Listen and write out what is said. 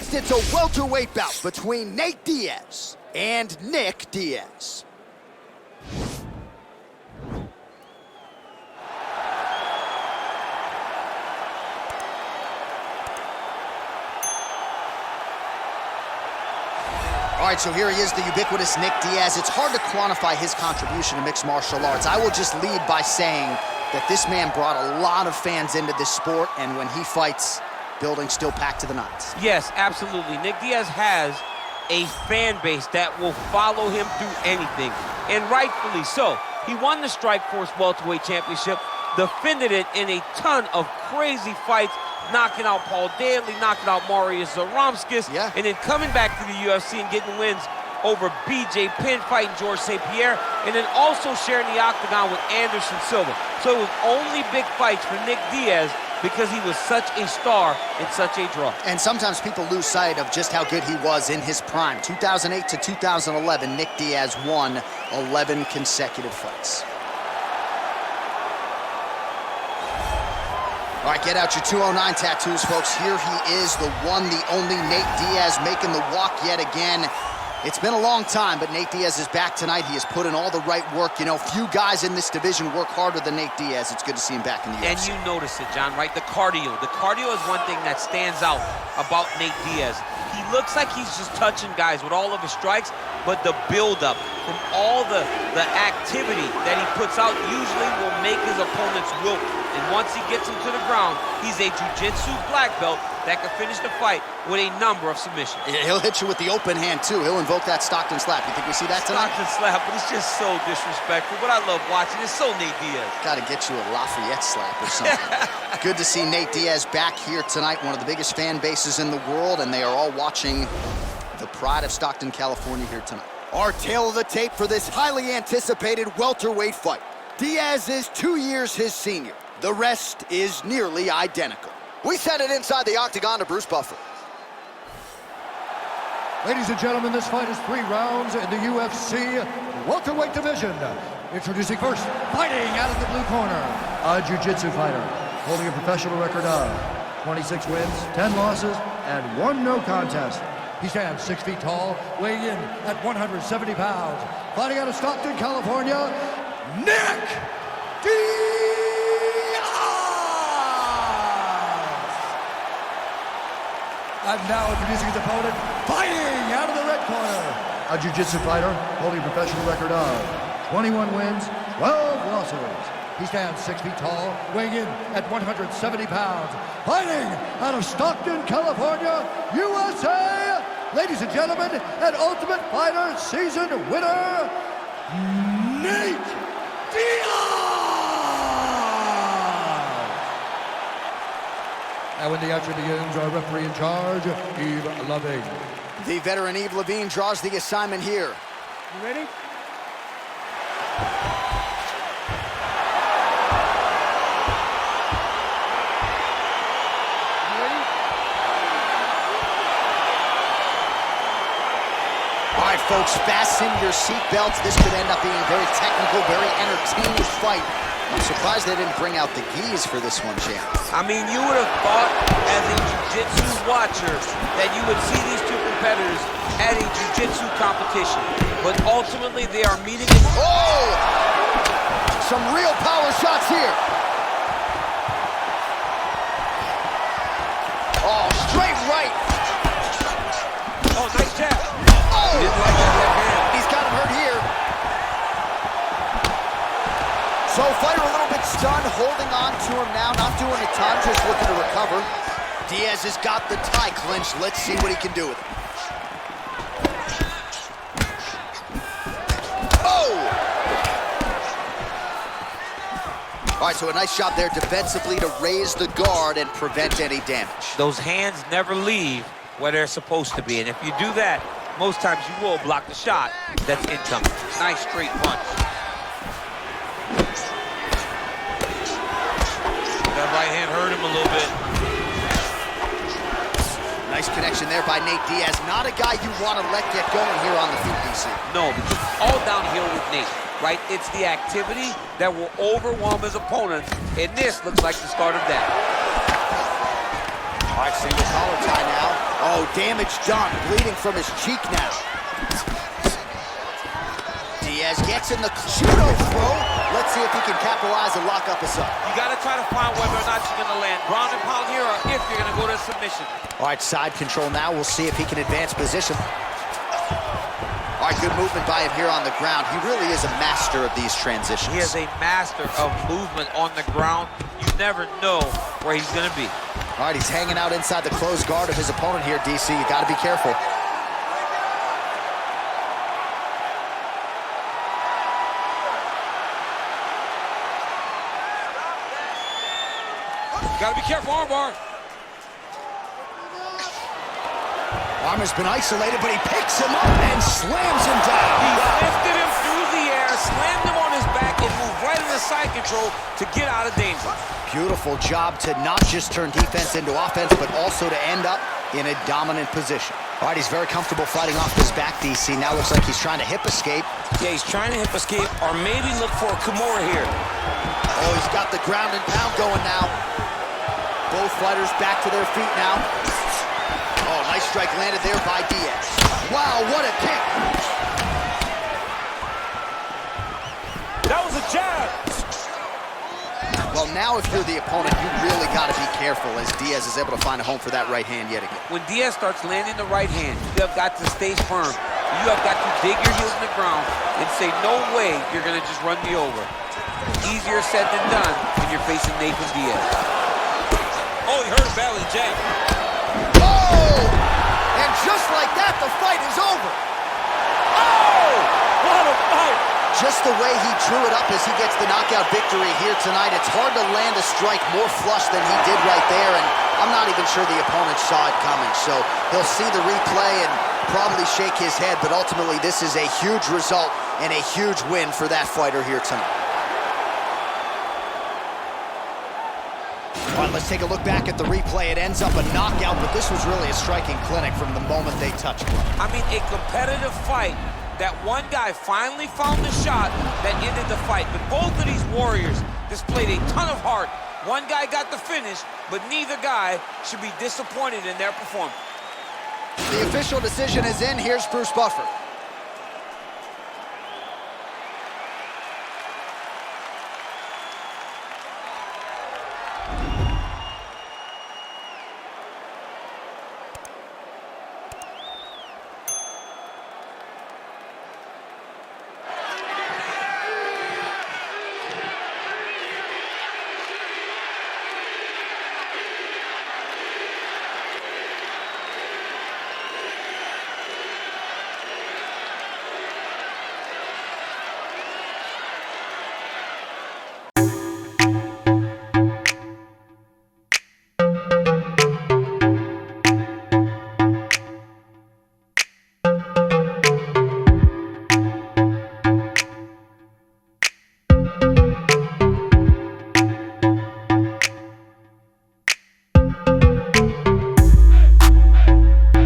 Next, it's a welterweight bout between Nate Diaz and Nick Diaz. All right, so here he is, the ubiquitous Nick Diaz. It's hard to quantify his contribution to mixed martial arts. I will just lead by saying that this man brought a lot of fans into this sport, and when he fights, building still packed to the nines. Yes, absolutely. Nick Diaz has a fan base that will follow him through anything, and rightfully so. He won the Strikeforce Welterweight Championship, defended it in a ton of crazy fights, knocking out Paul Daly, knocking out Marius Zaromskis, and then coming back to the UFC and getting wins over BJ Penn, fighting George St. Pierre, and then also sharing the octagon with Anderson Silva. So it was only big fights for Nick Diaz because he was such a star and such a draw. And sometimes people lose sight of just how good he was in his prime. 2008 to 2011, Nick Diaz won 11 consecutive fights. All right, get out your 209 tattoos, folks. Here he is, the one, the only Nate Diaz, making the walk yet again. It's been a long time, but Nate Diaz is back tonight. He has put in all the right work. You know, few guys in this division work harder than Nate Diaz. It's good to see him back in the UFC. And you notice it, John, right? The cardio. The cardio is one thing that stands out about Nate Diaz. He looks like he's just touching guys with all of his strikes, but the buildup from all the activity that he puts out usually will make his opponents wilt. And once he gets him to the ground, he's a jiu-jitsu black belt that can finish the fight with a number of submissions. He'll hit you with the open hand, too. He'll invoke that Stockton slap. You think we see that tonight? Stockton slap, but it's just so disrespectful. But I love watching. It's so Nate Diaz. Got to get you a Lafayette slap or something. Good to see Nate Diaz back here tonight, one of the biggest fan bases in the world, and they are all watching the pride of Stockton, California here tonight. Our tale of the tape for this highly anticipated welterweight fight. Diaz is 2 years his senior. The rest is nearly identical. We send it inside the octagon to Bruce Buffer. Ladies and gentlemen, this fight is 3 rounds in the UFC welterweight division. Introducing first, fighting out of the blue corner, a jiu-jitsu fighter, holding a professional record of 26 wins, 10 losses, and 1 no contest. He stands 6 feet tall, weighing in at 170 pounds. Fighting out of Stockton, California, Nick Diaz! And now introducing his opponent, fighting out of the red corner, a jiu-jitsu fighter holding a professional record of 21 wins, 12 losses. He stands 6 feet tall, weighing in at 170 pounds. Fighting out of Stockton, California, USA, ladies and gentlemen, an Ultimate Fighter season winner, Nate Diaz! And when the action begins, our referee in charge, Yves Lavigne. The veteran Yves Lavigne draws the assignment here. You ready? All right, folks, fasten your seatbelts. This could end up being a very technical, very entertaining fight. I'm surprised they didn't bring out the gis for this one, champ. I mean, you would have thought, as a jiu-jitsu watcher, that you would see these two competitors at a jiu-jitsu competition. But ultimately, they are meeting in... Oh! Some real power shots here. Oh, straight right. Oh, nice jab. Oh! He didn't like that left hand. He's got him hurt here. So fighter a little bit stunned, holding on to him now, not doing a ton, just looking to recover. Diaz has got the tie clinched. Let's see what he can do with it. Oh! All right, so a nice shot there defensively to raise the guard and prevent any damage. Those hands never leave where they're supposed to be, and if you do that, most times you will block the shot that's incoming. Nice straight punch. That right hand hurt him a little bit. Nice connection there by Nate Diaz. Not a guy you want to let get going here on the feet, DC. No, because it's all downhill with Nate, right? It's the activity that will overwhelm his opponents, and this looks like the start of that. All right, single collar tie now. Oh, damage done. Bleeding from his cheek now. Diaz gets in the judo throw. Let's see if he can capitalize and lock up a sub. You got to try to find whether or not you're going to land ground and pound here or if you're going to go to submission. All right, side control now. We'll see if he can advance position. All right, good movement by him here on the ground. He really is a master of these transitions. He is a master of movement on the ground. You never know where he's going to be. All right, he's hanging out inside the closed guard of his opponent here, DC. You got to be careful. Got to be careful, armbar. Arm has been isolated, but he picks him up and slams him down. He lifted him through the air, slammed him on his back, and moved right into side control to get out of danger. Beautiful job to not just turn defense into offense, but also to end up in a dominant position. All right, he's very comfortable fighting off his back, DC. Now looks like he's trying to hip escape. Yeah, he's trying to hip escape or maybe look for a Kimura here. Oh, he's got the ground and pound going now. Both fighters back to their feet now. Oh, nice strike landed there by Diaz. Wow, what a kick. That was a jab. Well, now if you're the opponent, you really got to be careful as Diaz is able to find a home for that right hand yet again. When Diaz starts landing the right hand, you have got to stay firm. You have got to dig your heels in the ground and say, no way you're going to just run me over. Easier said than done when you're facing Nathan Diaz. Oh, he hurt him badly, Jay. Oh! And just like that, the fight is over. Oh! What a fight! Just the way he drew it up as he gets the knockout victory here tonight, it's hard to land a strike more flush than he did right there, and I'm not even sure the opponent saw it coming, so he'll see the replay and probably shake his head, but ultimately this is a huge result and a huge win for that fighter here tonight. All right, let's take a look back at the replay. It ends up a knockout, but this was really a striking clinic from the moment they touched him. I mean, a competitive fight. That one guy finally found the shot that ended the fight. But both of these warriors displayed a ton of heart. One guy got the finish, but neither guy should be disappointed in their performance. The official decision is in. Here's Bruce Buffer.